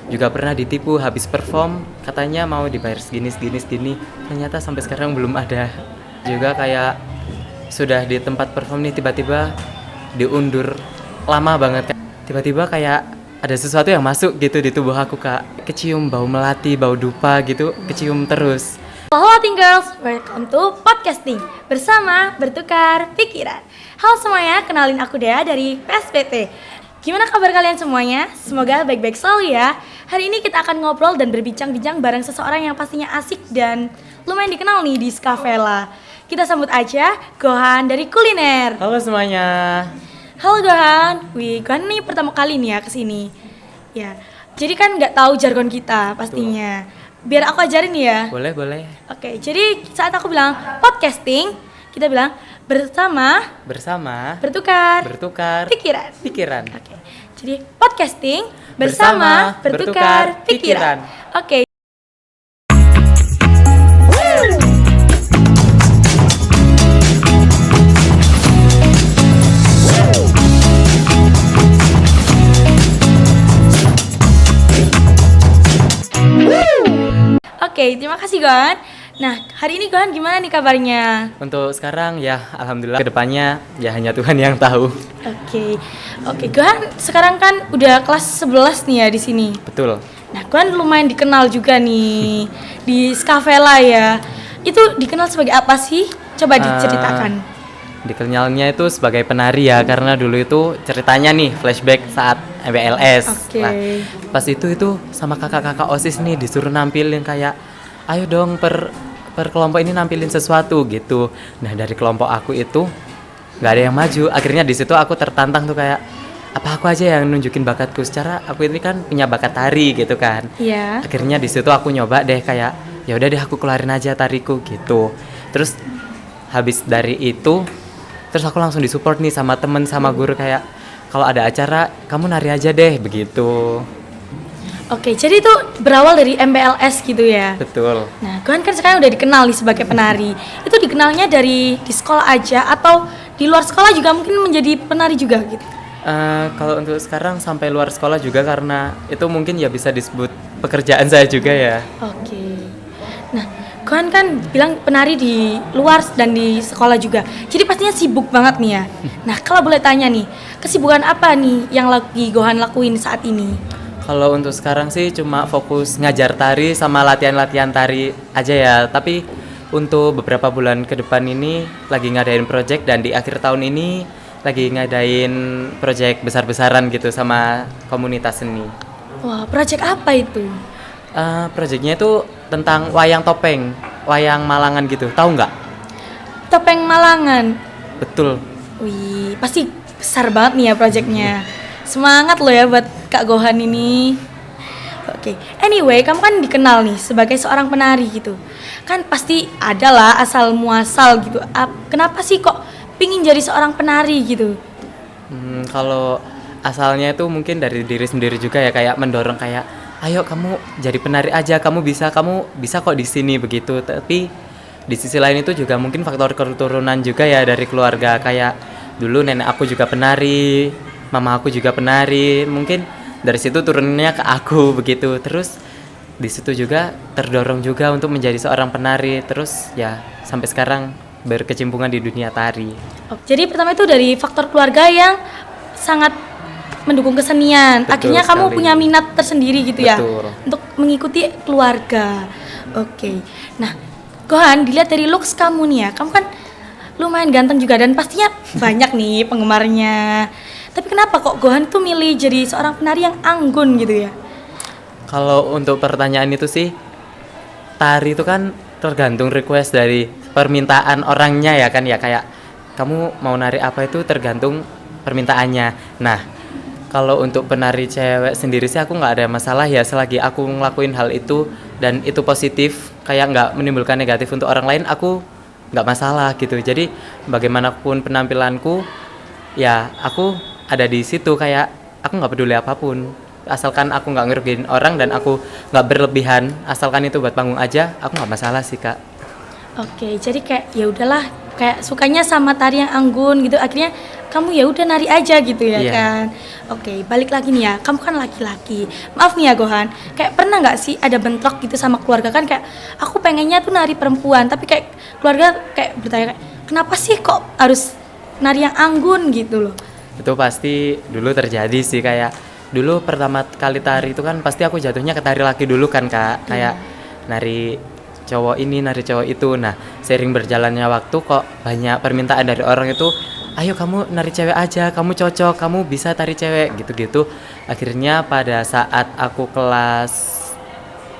juga pernah ditipu habis perform katanya mau dibayar segini. Ternyata sampai sekarang belum ada. Juga kayak sudah di tempat perform nih tiba-tiba diundur lama banget. Tiba-tiba kayak ada sesuatu yang masuk gitu di tubuh aku, Kak. Kecium bau melati, bau dupa gitu, kecium terus. Halo Teen Girls, welcome to podcasting bersama Bertukar Pikiran. Halo semuanya, kenalin aku Dea dari PSPT. Gimana kabar kalian semuanya? Semoga baik-baik selalu ya. Hari ini kita akan ngobrol dan berbincang-bincang bareng seseorang yang pastinya asik dan lumayan dikenal nih di Skavela. Kita sambut aja Gohan dari Kuliner. Halo semuanya. Halo Gohan, Gohan nih pertama kali nih ya kesini. Ya, jadi kan nggak tahu jargon kita pastinya. Biar aku ajarin ya. Boleh. Oke, jadi saat aku bilang podcasting, kita bilang bersama bertukar pikiran. Oke. Jadi podcasting bersama bertukar pikiran. Oke. Oke, terima kasih Gohan. Nah, hari ini Gohan gimana nih kabarnya? Untuk sekarang ya alhamdulillah, kedepannya ya hanya Tuhan yang tahu. Oke, Gohan sekarang kan udah kelas 11 nih ya di sini. Betul. Nah, Gohan lumayan dikenal juga nih di Skavela ya. Itu dikenal sebagai apa sih? Coba diceritakan. Dikenalnya itu sebagai penari ya, karena dulu itu ceritanya nih flashback saat MBLS. Oke. Nah, pas itu sama kakak-kakak OSIS nih disuruh nampilin kayak ayo dong per kelompok ini nampilin sesuatu gitu. Nah, dari kelompok aku itu nggak ada yang maju. Akhirnya di situ aku tertantang tuh kayak apa aku aja yang nunjukin bakatku, secara aku ini kan punya bakat tari gitu kan. Iya. Akhirnya di situ aku nyoba deh kayak ya udah deh aku keluarin aja tariku gitu. Terus habis dari itu terus aku langsung disupport nih sama temen sama guru kayak kalau ada acara kamu nari aja deh begitu. Oke, jadi itu berawal dari MBLS gitu ya? Betul. Nah, Gohan kan sekarang udah dikenal nih sebagai penari. Itu dikenalnya dari di sekolah aja atau di luar sekolah juga mungkin menjadi penari juga gitu? Kalau untuk sekarang sampai luar sekolah juga, karena itu mungkin ya bisa disebut pekerjaan saya juga ya. Oke. Nah, Gohan kan bilang penari di luar dan di sekolah juga. Jadi pastinya sibuk banget nih ya. Nah, kalau boleh tanya nih, kesibukan apa nih yang lagi Gohan lakuin saat ini? Kalau untuk sekarang sih cuma fokus ngajar tari sama latihan-latihan tari aja ya. Tapi untuk beberapa bulan ke depan ini lagi ngadain project, dan di akhir tahun ini lagi ngadain project besar-besaran gitu sama komunitas seni. Wah, project apa itu? Projectnya itu tentang wayang topeng, wayang Malangan gitu. Tahu nggak? Topeng Malangan. Betul. Wih, pasti besar banget nih ya projectnya. Semangat lo ya buat Kak Gohan ini. Oke, anyway, kamu kan dikenal nih sebagai seorang penari gitu. Kan pasti ada lah asal muasal gitu. Kenapa sih kok pingin jadi seorang penari gitu? Kalau asalnya itu mungkin dari diri sendiri juga ya, kayak mendorong kayak ayo kamu jadi penari aja, kamu bisa kok di sini begitu. Tapi di sisi lain itu juga mungkin faktor keturunan juga ya dari keluarga, kayak dulu nenek aku juga penari, mama aku juga penari, mungkin dari situ turunnya ke aku begitu. Terus di situ juga terdorong juga untuk menjadi seorang penari, terus ya sampai sekarang berkecimpungan di dunia tari. Jadi pertama itu dari faktor keluarga yang sangat mendukung kesenian. Betul akhirnya sekali. Kamu punya minat tersendiri gitu. Betul. Ya untuk mengikuti keluarga. Oke. Nah, Gohan, dilihat dari looks kamu nih ya, kamu kan lumayan ganteng juga dan pastinya banyak nih penggemarnya. Tapi kenapa kok Gohan tuh milih jadi seorang penari yang anggun gitu ya? Kalau untuk pertanyaan itu sih, tari itu kan tergantung request dari permintaan orangnya ya kan ya, kayak kamu mau nari apa itu tergantung permintaannya. Nah, kalau untuk penari cewek sendiri sih aku nggak ada masalah ya selagi aku ngelakuin hal itu dan itu positif, kayak nggak menimbulkan negatif untuk orang lain, aku nggak masalah gitu. Jadi bagaimanapun penampilanku ya aku ada di situ, kayak aku nggak peduli apapun asalkan aku nggak ngerugiin orang dan aku nggak berlebihan, asalkan itu buat panggung aja, aku nggak masalah sih Kak. Oke, jadi kayak ya udahlah kayak sukanya sama tari yang anggun gitu, akhirnya kamu ya udah nari aja gitu ya Iya. kan. Oke, balik lagi nih ya, kamu kan laki-laki, maaf nih ya Gohan, kayak pernah nggak sih ada bentrok gitu sama keluarga? Kan kayak aku pengennya tuh nari perempuan, tapi kayak keluarga kayak bertanya kayak, kenapa sih kok harus nari yang anggun gitu loh? Itu pasti dulu terjadi sih, kayak dulu pertama kali tari itu kan pasti aku jatuhnya ke tari laki dulu kan Kak. Kayak nari cowok ini, nari cowok itu. Nah, seiring berjalannya waktu kok banyak permintaan dari orang itu, ayo kamu nari cewek aja, kamu cocok, kamu bisa tari cewek gitu-gitu. Akhirnya pada saat aku kelas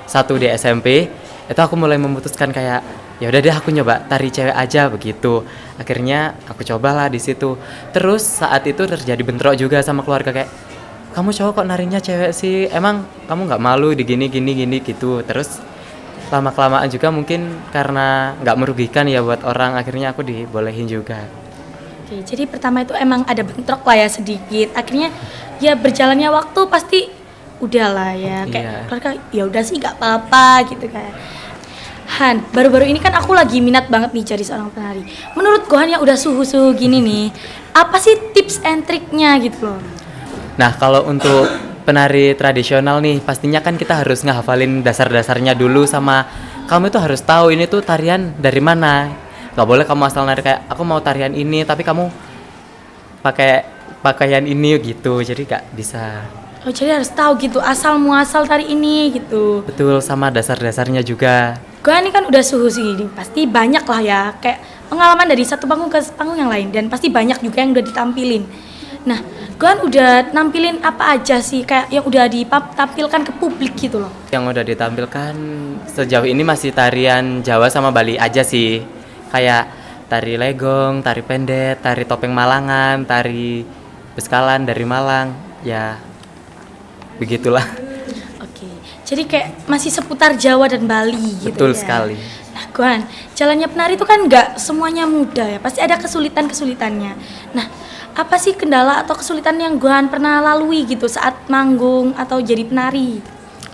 1 di SMP, itu aku mulai memutuskan kayak ya udah deh aku nyoba tari cewek aja begitu. Akhirnya aku cobalah di situ. Terus saat itu terjadi bentrok juga sama keluarga kayak, kamu cowok kok narinya cewek sih? Emang kamu nggak malu di gini gitu. Terus lama kelamaan juga mungkin karena nggak merugikan ya buat orang, akhirnya aku dibolehin juga. Oke, jadi pertama itu emang ada bentrok lah ya sedikit. Akhirnya ya berjalannya waktu pasti udahlah ya kayak Iya. keluarga ya udah sih nggak apa-apa gitu kan. Han, baru-baru ini kan aku lagi minat banget nih jadi seorang penari. Menurut Gohan yang udah suhu-suhu gini nih, apa sih tips and triknya gitu loh? Nah, kalau untuk penari tradisional nih, pastinya kan kita harus ngehafalin dasar-dasarnya dulu, sama kamu itu harus tahu ini tuh tarian dari mana. Gak boleh kamu asal nari kayak aku mau tarian ini tapi kamu pakai pakaian ini gitu. Jadi gak bisa. Oh, jadi harus tahu gitu asal muasal tari ini gitu. Betul, sama dasar-dasarnya juga. Gohan ini kan udah suhu sih, pasti banyak lah ya kayak pengalaman dari satu panggung ke panggung yang lain dan pasti banyak juga yang udah ditampilin. Nah, Gohan udah nampilin apa aja sih kayak yang udah ditampilkan ke publik gitu loh? Yang udah ditampilkan sejauh ini masih tarian Jawa sama Bali aja sih. Kayak tari legong, tari pendet, tari topeng Malangan, tari beskalan dari Malang. Ya, begitulah. Oke, jadi kayak masih seputar Jawa dan Bali gitu. Betul ya. sekali. Nah, Gohan, jalannya penari itu kan nggak semuanya mudah ya, pasti ada kesulitan-kesulitannya. Nah, apa sih kendala atau kesulitan yang Gohan pernah lalui gitu saat manggung atau jadi penari?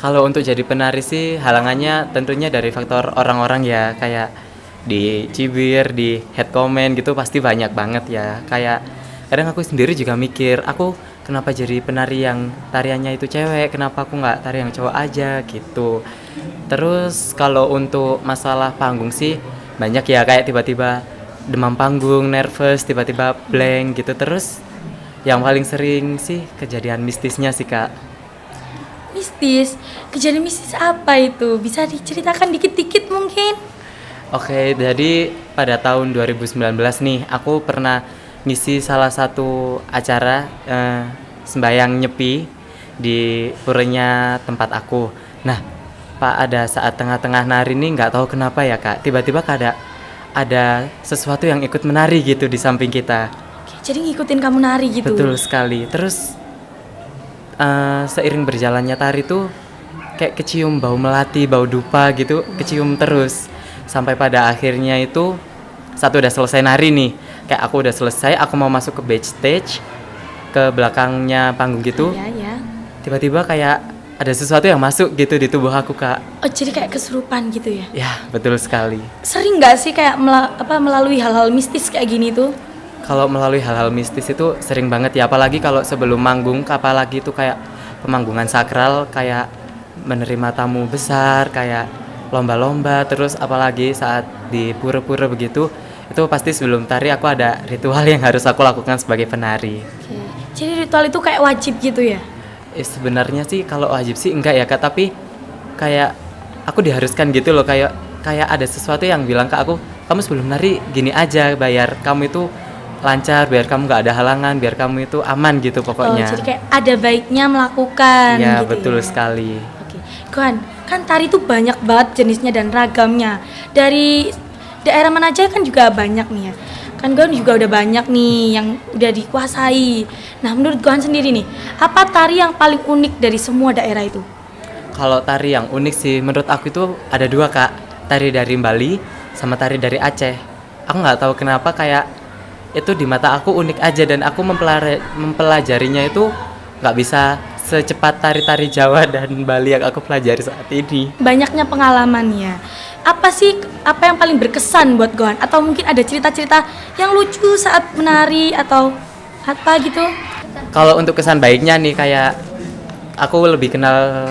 Kalau untuk jadi penari sih halangannya tentunya dari faktor orang-orang ya, kayak dicibir, di head comment gitu pasti banyak banget ya. Kayak kadang aku sendiri juga mikir, aku kenapa jadi penari yang tariannya itu cewek, kenapa aku nggak tari yang cowok aja gitu. Terus kalau untuk masalah panggung sih banyak ya, kayak tiba-tiba demam panggung, nervous, tiba-tiba blank gitu. Terus yang paling sering sih kejadian mistisnya sih Kak. Mistis, kejadian mistis apa itu? Bisa diceritakan dikit-dikit mungkin? Oke, jadi pada tahun 2019 nih, aku pernah ngisi salah satu acara sembayang nyepi di puranya tempat aku. Nah, ada saat tengah-tengah nari nih, nggak tahu kenapa ya Kak, tiba-tiba ada sesuatu yang ikut menari gitu di samping kita. Oke, jadi ngikutin kamu nari gitu? Betul sekali. Terus seiring berjalannya tari tuh kayak kecium bau melati, bau dupa gitu, kecium terus. Sampai pada akhirnya itu satu udah selesai nari nih, kayak aku udah selesai, aku mau masuk ke backstage, ke belakangnya panggung gitu. Ya, ya. Tiba-tiba kayak ada sesuatu yang masuk gitu di tubuh aku Kak. Oh, jadi kayak kesurupan gitu ya? Ya, betul sekali. Sering nggak sih kayak melalui hal-hal mistis kayak gini tuh? Kalau melalui hal-hal mistis itu sering banget ya, apalagi kalau sebelum manggung, apalagi itu kayak pemanggungan sakral, kayak menerima tamu besar, kayak lomba-lomba, terus apalagi saat di pura-pura begitu, itu pasti sebelum tari aku ada ritual yang harus aku lakukan sebagai penari. Oke. Jadi ritual itu kayak wajib gitu ya? Sebenarnya sih kalau wajib sih enggak ya Kak, tapi kayak aku diharuskan gitu loh, kayak ada sesuatu yang bilang ke aku, kamu sebelum nari gini aja, bayar kamu itu lancar, biar kamu nggak ada halangan, biar kamu itu aman gitu pokoknya. Oh, jadi kayak ada baiknya melakukan Ya, gitu betul ya? sekali. Oke, Gohan, kan tari itu banyak banget jenisnya dan ragamnya. Dari daerah mana aja kan juga banyak nih ya. Kan Gohan juga udah banyak nih yang udah dikuasai. Nah, menurut Gohan sendiri nih, apa tari yang paling unik dari semua daerah itu? Kalau tari yang unik sih menurut aku itu ada dua Kak, tari dari Bali sama tari dari Aceh. Aku nggak tahu kenapa kayak itu di mata aku unik aja, dan aku mempelajarinya itu nggak bisa secepat tari-tari Jawa dan Bali yang aku pelajari saat ini. Banyaknya pengalamannya. Apa yang paling berkesan buat Gohan? Atau mungkin ada cerita-cerita yang lucu saat menari atau apa gitu? Kalau untuk kesan baiknya nih, kayak aku lebih kenal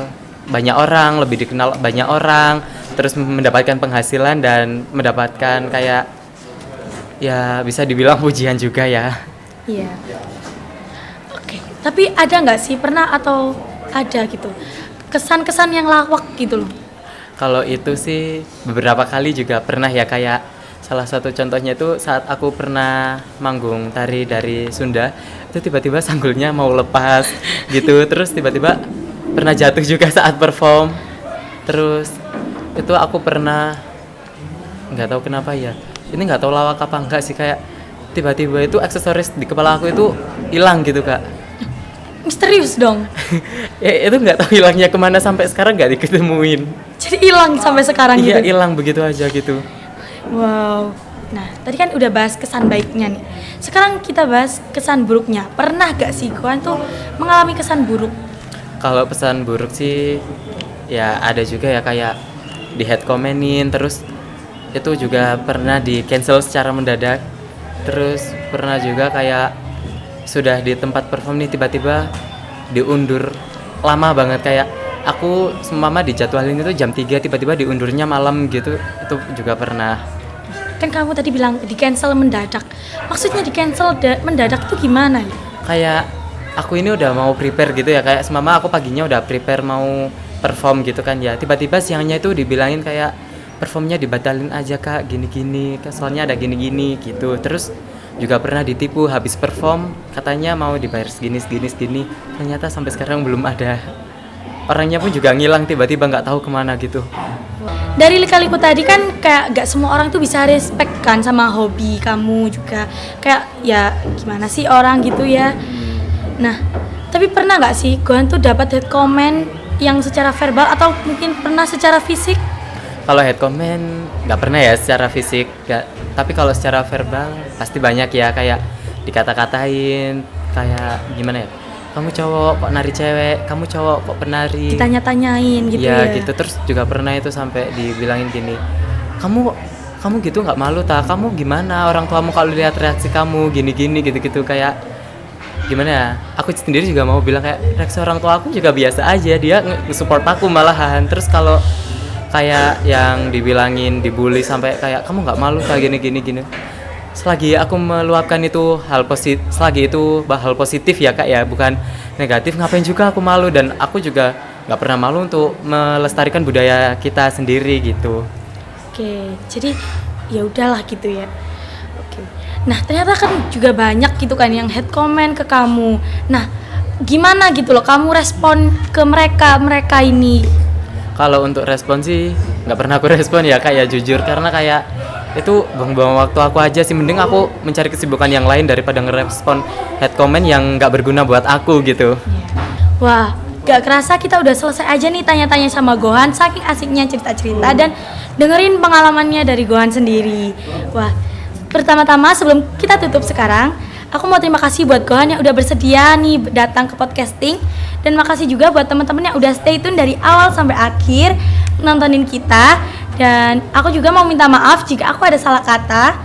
banyak orang, lebih dikenal banyak orang, terus mendapatkan penghasilan dan mendapatkan kayak ya bisa dibilang pujian juga ya. Iya. Oke, tapi ada nggak sih pernah atau ada gitu kesan-kesan yang lawak gitu loh? Kalau itu sih beberapa kali juga pernah ya, kayak salah satu contohnya itu saat aku pernah manggung tari dari Sunda, itu tiba-tiba sanggulnya mau lepas gitu, terus tiba-tiba pernah jatuh juga saat perform. Terus itu aku pernah nggak tahu kenapa ya, ini nggak tahu lawak apa enggak sih, kayak tiba-tiba itu aksesoris di kepala aku itu hilang gitu Kak. Misterius dong. Ya, itu nggak tahu hilangnya kemana, sampai sekarang nggak diketemuin. Jadi hilang sampai sekarang Iya, gitu. hilang begitu aja gitu. Wow. Nah, tadi kan udah bahas kesan baiknya nih. Sekarang kita bahas kesan buruknya. Pernah gak sih Gohan tuh mengalami kesan buruk? Kalau pesan buruk sih ya ada juga ya, kayak di head commentin, terus itu juga pernah di cancel secara mendadak. Terus pernah juga kayak sudah di tempat perform nih tiba-tiba diundur lama banget, kayak aku semama dijadwalin itu jam 3 tiba-tiba diundurnya malam gitu. Itu juga pernah. Kan kamu tadi bilang di cancel mendadak. Maksudnya di cancel mendadak tuh gimana ya? Kayak aku ini udah mau prepare gitu ya, kayak semama aku paginya udah prepare mau perform gitu kan ya, tiba-tiba siangnya itu dibilangin kayak performnya dibatalin aja Kak, gini-gini, soalnya ada gini-gini gitu. Terus juga pernah ditipu, habis perform katanya mau dibayar segini, ternyata sampai sekarang belum ada. Orangnya pun juga ngilang tiba-tiba, nggak tahu kemana gitu. Dari lika-liku tadi kan kayak gak semua orang tuh bisa respect kan sama hobi kamu juga. Kayak ya gimana sih orang gitu ya. Nah, tapi pernah gak sih Gohan tuh dapat hate comment yang secara verbal atau mungkin pernah secara fisik? Kalau head comment nggak pernah ya secara fisik, nggak. Tapi kalau secara verbal pasti banyak ya, kayak dikata-katain, kayak gimana ya? Kamu cowok kok nari cewek, kamu cowok kok penari. Ditanya-tanyain gitu ya. Ya gitu, terus juga pernah itu sampai dibilangin gini, kamu gitu nggak malu ta? Kamu gimana? Orang tuamu kalau lihat reaksi kamu gini-gini gitu-gitu, kayak gimana ya? Aku sendiri juga mau bilang kayak reaksi orang tua aku juga biasa aja, dia nge-support aku malahan. Terus kalau kayak yang dibilangin dibully sampai kayak kamu nggak malu kayak gini, selagi aku meluapkan itu hal positif ya Kak ya, bukan negatif, ngapain juga aku malu. Dan aku juga nggak pernah malu untuk melestarikan budaya kita sendiri gitu. Oke, jadi ya udahlah gitu ya. Oke. Nah, ternyata kan juga banyak gitu kan yang hate comment ke kamu. Nah, gimana gitu loh kamu respon ke mereka ini? Kalau untuk respon sih nggak pernah aku respon ya Kak ya, jujur, karena kayak itu buang-buang waktu aku aja sih. Mending aku mencari kesibukan yang lain daripada ngerespon head comment yang nggak berguna buat aku gitu. Wah, gak kerasa kita udah selesai aja nih tanya-tanya sama Gohan. Saking asiknya cerita-cerita dan dengerin pengalamannya dari Gohan sendiri. Wah, pertama-tama sebelum kita tutup sekarang, aku mau terima kasih buat Gohan yang udah bersedia nih datang ke podcasting. Dan makasih juga buat teman-teman yang udah stay tune dari awal sampai akhir nontonin kita. Dan aku juga mau minta maaf jika aku ada salah kata.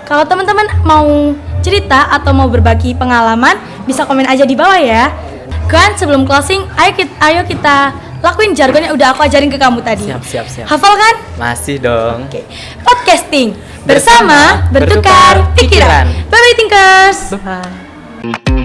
Kalau teman-teman mau cerita atau mau berbagi pengalaman, bisa komen aja di bawah ya. Gohan, sebelum closing, ayo kita lakuin jargon yang udah aku ajarin ke kamu tadi. Siap. Hafal kan? Masih dong. Oke. Podcasting bersama bertukar pikiran. Bye bye Thinkers. Bye.